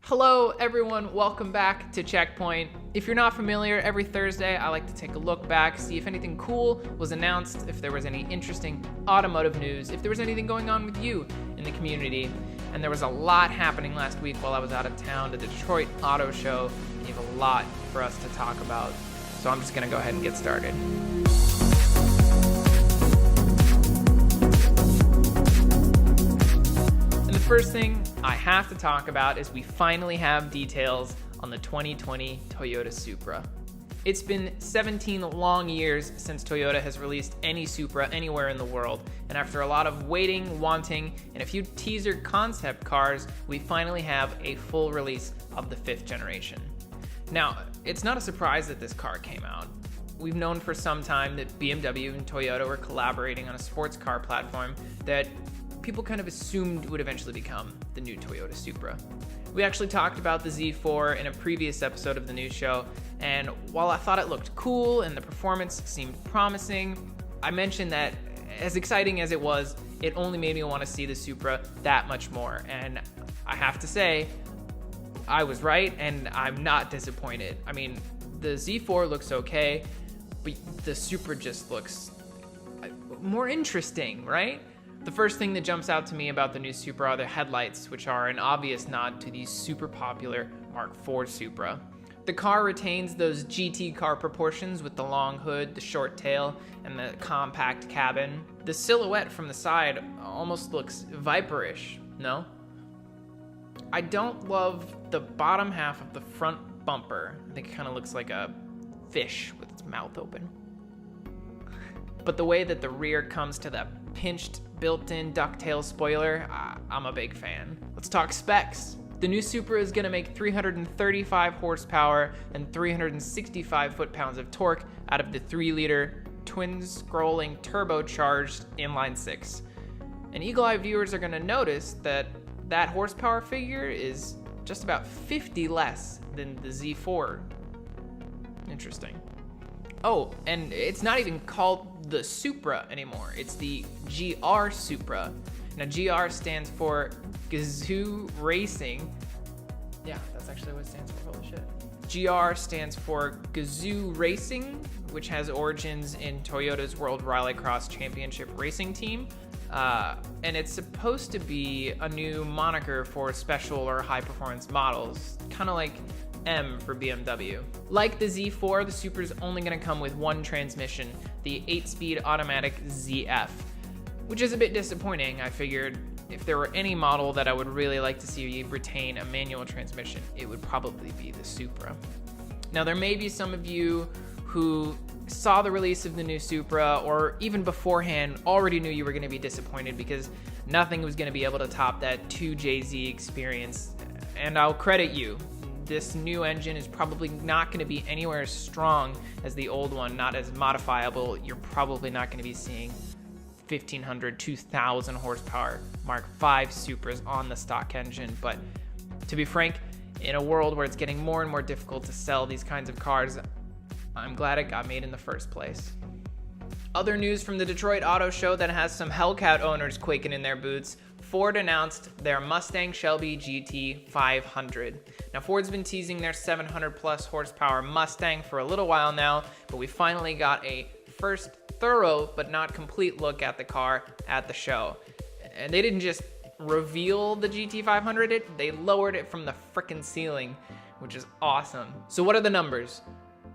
Hello everyone, welcome back to Checkpoint. If you're not familiar, every Thursday I like to take a look back, see if anything cool was announced, if there was any interesting automotive news, if there was anything going on with you in the community. And there was a lot happening last week while I was out of town to the Detroit Auto Show. You have a lot for us to talk about, so I'm just gonna go ahead and get started. The first thing I have to talk about is we finally have details on the 2020 Toyota Supra. It's been 17 long years since Toyota has released any Supra anywhere in the world, and after a lot of waiting, wanting, and a few teaser concept cars, we finally have a full release of the 5th generation. Now, it's not a surprise that this car came out. We've known for some time that BMW and Toyota were collaborating on a sports car platform that people kind of assumed would eventually become the new Toyota Supra. We actually talked about the Z4 in a previous episode of the news show, and while I thought it looked cool and the performance seemed promising, I mentioned that as exciting as it was, it only made me want to see the Supra that much more, and I have to say, I was right, and I'm not disappointed. I mean, the Z4 looks okay, but the Supra just looks more interesting, right? The first thing that jumps out to me about the new Supra are the headlights, which are an obvious nod to the super popular Mark IV Supra. The car retains those GT car proportions with the long hood, the short tail, and the compact cabin. The silhouette from the side almost looks viperish, no? I don't love the bottom half of the front bumper. I think it kind of looks like a fish with its mouth open. But the way that the rear comes to the pinched built-in ducktail spoiler, I'm a big fan. Let's talk specs. The new Supra is gonna make 335 horsepower and 365 foot-pounds of torque out of the 3-liter twin-scrolling turbocharged inline-6. And eagle-eye viewers are gonna notice that that horsepower figure is just about 50 less than the Z4. Interesting. Oh, and it's not even called the Supra anymore. It's the GR Supra. Now, GR stands for Gazoo Racing. Yeah, that's actually what it stands for. Holy shit. GR stands for Gazoo Racing, which has origins in Toyota's World Rallycross Championship racing team. And it's supposed to be a new moniker for special or high-performance models, kind of like M for BMW. Like the Z4, the Supra is only going to come with one transmission, the 8-speed automatic ZF, which is a bit disappointing. I figured if there were any model that I would really like to see retain a manual transmission, it would probably be the Supra. Now, there may be some of you who saw the release of the new Supra, or even beforehand already knew you were going to be disappointed because nothing was going to be able to top that 2JZ experience, and I'll credit you. This new engine is probably not going to be anywhere as strong as the old one, not as modifiable. You're probably not going to be seeing 1,500, 2,000 horsepower Mark V Supras on the stock engine. But to be frank, in a world where it's getting more and more difficult to sell these kinds of cars, I'm glad it got made in the first place. Other news from the Detroit Auto Show that has some Hellcat owners quaking in their boots. Ford announced their Mustang Shelby GT500. Now, Ford's been teasing their 700 plus horsepower Mustang for a little while now, but we finally got a first thorough but not complete look at the car at the show. And they didn't just reveal the GT500, they lowered it from the frickin' ceiling, which is awesome. So what are the numbers?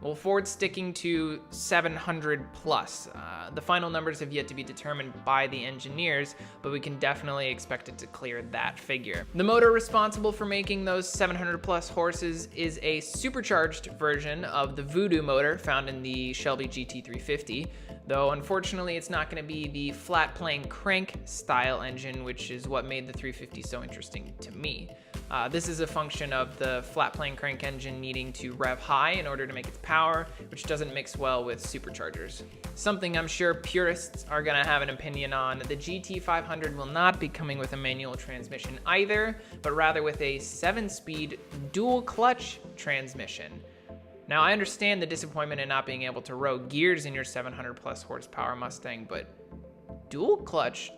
Well, Ford's sticking to 700 plus. The final numbers have yet to be determined by the engineers, but we can definitely expect it to clear that figure. The motor responsible for making those 700 plus horses is a supercharged version of the Voodoo motor found in the Shelby GT350, though unfortunately it's not going to be the flat plane crank style engine, which is what made the 350 so interesting to me. This is a function of the flat plane crank engine needing to rev high in order to make its power, which doesn't mix well with superchargers. Something I'm sure purists are going to have an opinion on. The GT500 will not be coming with a manual transmission either, but rather with a 7-speed dual clutch transmission. Now, I understand the disappointment in not being able to row gears in your 700 plus horsepower Mustang, but dual clutch,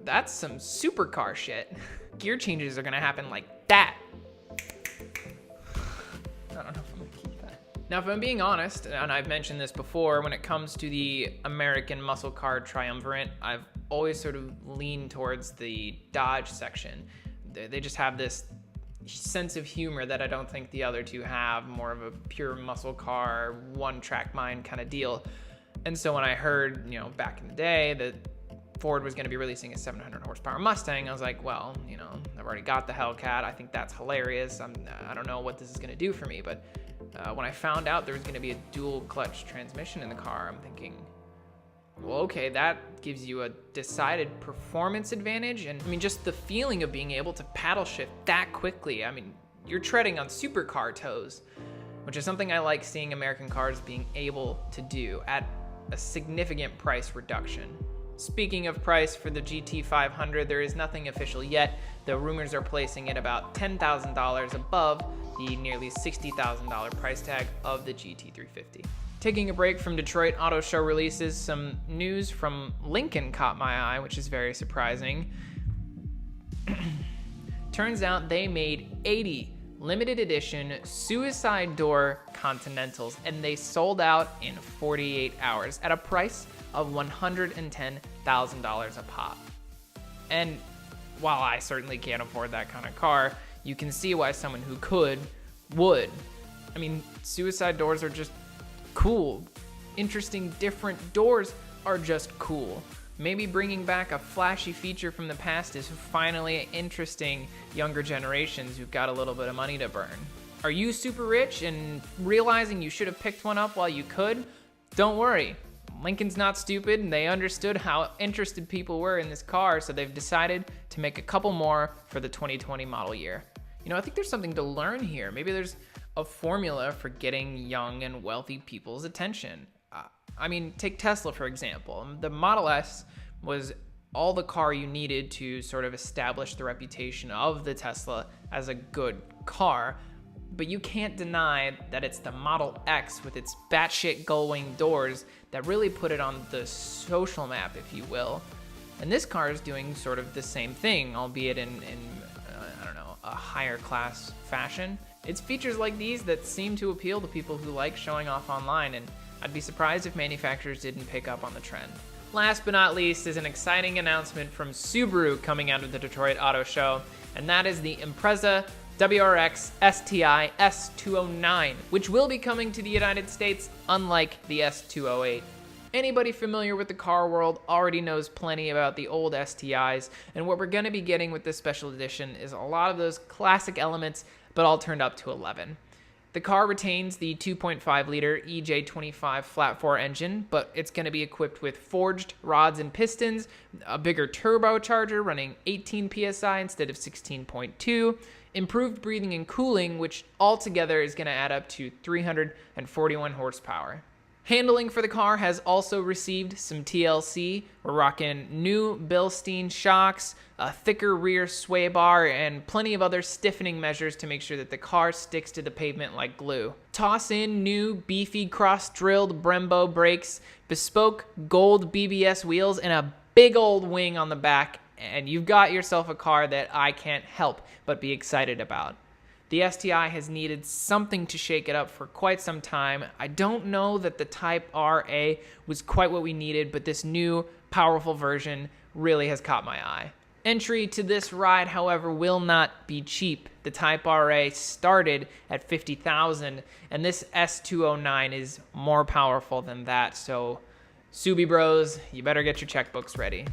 that's some supercar shit. Gear changes are gonna happen like that. Now, if I'm being honest, and I've mentioned this before, when it comes to the American muscle car triumvirate, I've always sort of leaned towards the Dodge section. They just have this sense of humor that I don't think the other two have, more of a pure muscle car, one-track mind kind of deal. And so when I heard, back in the day that Ford was going to be releasing a 700 horsepower Mustang, I was like, well, I've already got the Hellcat. I think that's hilarious. I don't know what this is going to do for me, but when I found out there was going to be a dual clutch transmission in the car, I'm thinking, well, okay, that gives you a decided performance advantage. And just the feeling of being able to paddle shift that quickly. You're treading on supercar toes, which is something I like seeing American cars being able to do at a significant price reduction. Speaking of price for the GT500, there is nothing official yet, though rumors are placing it about $10,000 above the nearly $60,000 price tag of the GT350. Taking a break from Detroit Auto Show releases, some news from Lincoln caught my eye, which is very surprising. Turns out they made 80 limited edition suicide door Continentals, and they sold out in 48 hours at a price of $110,000 a pop. And while I certainly can't afford that kind of car, you can see why someone who could would. Suicide doors are just cool. Interesting, different doors are just cool. Maybe bringing back a flashy feature from the past is finally interesting younger generations who've got a little bit of money to burn. Are you super rich and realizing you should have picked one up while you could? Don't worry. Lincoln's not stupid, and they understood how interested people were in this car, so they've decided to make a couple more for the 2020 model year. I think there's something to learn here. Maybe there's a formula for getting young and wealthy people's attention. Take Tesla, for example. The Model S was all the car you needed to sort of establish the reputation of the Tesla as a good car. But you can't deny that it's the Model X with its batshit gull-wing doors that really put it on the social map, if you will. And this car is doing sort of the same thing, albeit in a higher class fashion. It's features like these that seem to appeal to people who like showing off online, and I'd be surprised if manufacturers didn't pick up on the trend. Last but not least is an exciting announcement from Subaru coming out of the Detroit Auto Show, and that is the Impreza WRX STI S209, which will be coming to the United States, unlike the S208. Anybody familiar with the car world already knows plenty about the old STIs, and what we're going to be getting with this special edition is a lot of those classic elements, but all turned up to 11. The car retains the 2.5-liter EJ25 flat-4 engine, but it's going to be equipped with forged rods and pistons, a bigger turbocharger running 18 PSI instead of 16.2, improved breathing and cooling, which altogether is going to add up to 341 horsepower. Handling for the car has also received some TLC. We're rocking new Bilstein shocks, a thicker rear sway bar, and plenty of other stiffening measures to make sure that the car sticks to the pavement like glue. Toss in new beefy cross-drilled Brembo brakes, bespoke gold BBS wheels, and a big old wing on the back, and you've got yourself a car that I can't help but be excited about. The STI has needed something to shake it up for quite some time. I don't know that the Type RA was quite what we needed, but this new, powerful version really has caught my eye. Entry to this ride, however, will not be cheap. The Type RA started at $50,000, and this S209 is more powerful than that, so Subi Bros, you better get your checkbooks ready.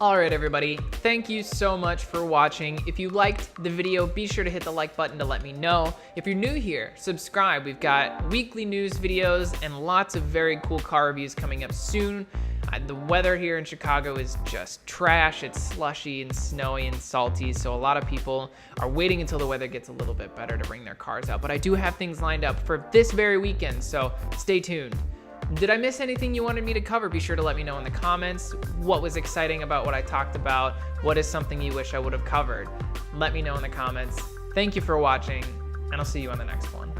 Alright everybody, thank you so much for watching. If you liked the video, be sure to hit the like button to let me know. If you're new here, subscribe. We've got weekly news videos and lots of very cool car reviews coming up soon. The weather here in Chicago is just trash. It's slushy and snowy and salty, so a lot of people are waiting until the weather gets a little bit better to bring their cars out. But I do have things lined up for this very weekend, so stay tuned. Did I miss anything you wanted me to cover? Be sure to let me know in the comments. What was exciting about what I talked about? What is something you wish I would have covered? Let me know in the comments. Thank you for watching, and I'll see you on the next one.